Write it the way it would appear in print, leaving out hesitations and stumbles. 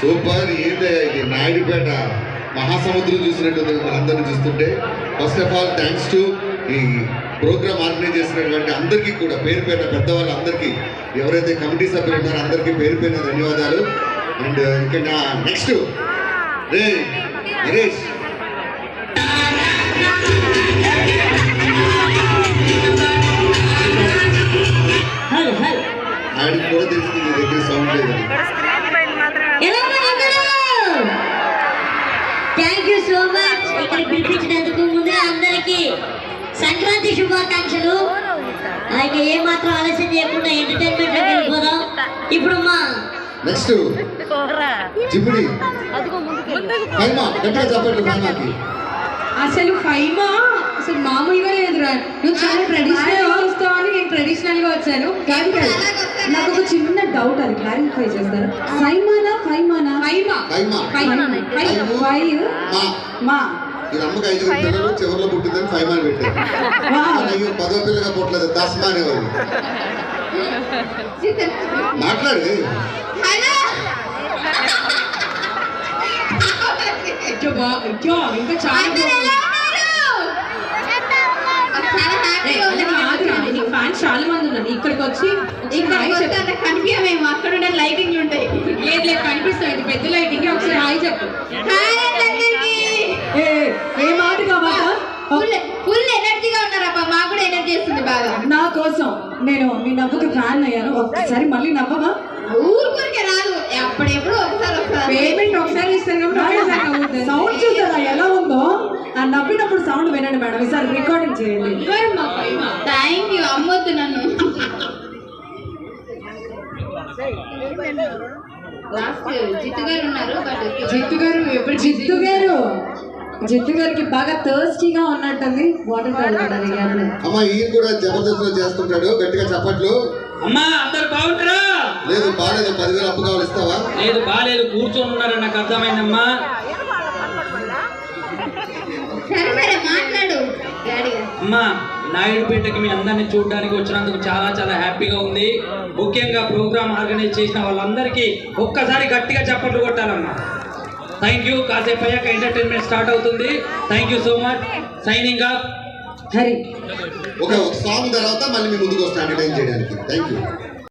Super. ఏంటయ్యా ఇది, నాయుడుపేట మహాసముద్రం చూసినట్టుంది మనందరినీ చూస్తుంటే. First of all thanks to ఈ ప్రోగ్రామ్ ఆర్గనైజ్ చేసినటువంటి అందరికీ కూడా పేరు పేరున, పెద్దవాళ్ళందరికీ, ఎవరైతే కమిటీ సభ్యులు ఉన్నారో అందరికీ పేరు పేరున ధన్యవాదాలు. అండ్ ఇంకా నెక్స్ట్ రే నరేష్, ఆయనకి కూడా తెలిసింది నీ దగ్గర సౌండ్ లేదని. Thank you so much. ఇక్కడ పిలిపించినందుకు ముందుగా అందరికీ సంక్రాంతి శుభాకాంక్షలు. ఆయన ఏమాత్రం ఆలస్యం చేయకుండా ఎంటర్టైన్మెంట్ లోకి వెళ్ళిపోదాం. ఇప్పుడు మా నెక్స్ట్ జిబుడి ఫైమా, గట్టిగా చెప్పండి ఫైమాకి. అసలు ఫైమా అసలు మామూలుగా లేదురా. నువ్వు చాలా ట్రెడిషనల్ గా వస్తావు అని నేను ట్రెడిషనల్ గా వచ్చాను. కానీ నాకు ఒక చిన్న డౌట్, అది క్లారిఫై చేస్తారు. ఫైమానా ఫైమానా? ఫైమా మా ఇది అమ్మకి 5 పిల్లలు చివరిలో పుట్టిందని ఫైమాని పెట్టారు. అయ్యో 10వ పిల్లగా పుట్టలేదు, దస్మా అనేవాళ్ళు. మాట్లాడు. ఇంకా చాలా ఫ్యాన్స్ చాలా మంది ఉన్నారు. ఇక్కడికి వచ్చి కనిపించమేమో, అక్కడ ఉండే లైటింగ్లు ఉంటాయి. లేదు లేదు కనిపిస్తాయి, పెద్ద లైటింగ్. ఒకసారి హాయ్ చెప్పు. ఏ మాట కాబట్టి ఫుల్ ఎనర్జీగా ఉన్నారబ్బా. మాకు కూడా ఎనర్జీ వస్తుంది బాగా. నా కోసం నేను మీ నవ్వుకి ఫ్యాన్ అయ్యాను. ఒక్కసారి మళ్ళీ నవ్వమా? ఊరికే రాదు, అప్పుడెప్పుడు ఒకసారి పేమెంట్ ఒకసారి ఇస్తాను కాబట్టి సౌండ్ చూసారా ఎలా ఉందో? ఆ నవ్వినప్పుడు సౌండ్ వినండి మేడం. ఈసారి రికార్డింగ్ చేయండి. Thank you. అమ్మొద్దు నన్ను. జిత్తు గారికి బాగా థర్స్టీగా ఉన్నట్టుంది. వాటర్ తాగుతారు. అమ్మా ఈయన కూడా జబర్దస్త్ లో చేస్తుంటాడు, గట్టిగా చప్పట్లు. అమ్మా అందరు బాగుంటారా? లేదు బాగాలేదు, 10,000 అప్పు కావాలి, ఇస్తావా? లేదు బాగాలేదు, కూర్చొని ఉన్నారని నాకు అర్థమైందమ్మా. అమ్మా నాయుడుపేటకి మీ అందరినీ చూడడానికి వచ్చినందుకు చాలా చాలా హ్యాపీగా ఉంది. ముఖ్యంగా ప్రోగ్రామ్ ఆర్గనైజ్ చేసిన వాళ్ళందరికీ ఒక్కసారి గట్టిగా చప్పట్లు కొట్టాలమ్మా. Thank you. కాసేపు అయ్యాక ఎంటర్టైన్మెంట్ స్టార్ట్ అవుతుంది. Thank you so much. Signing off. ఒక సాంగ్ తర్వాత మళ్ళీ మీ ముందుకు వస్తాను ఎంటర్టైన్ చేయడానికి. Thank you.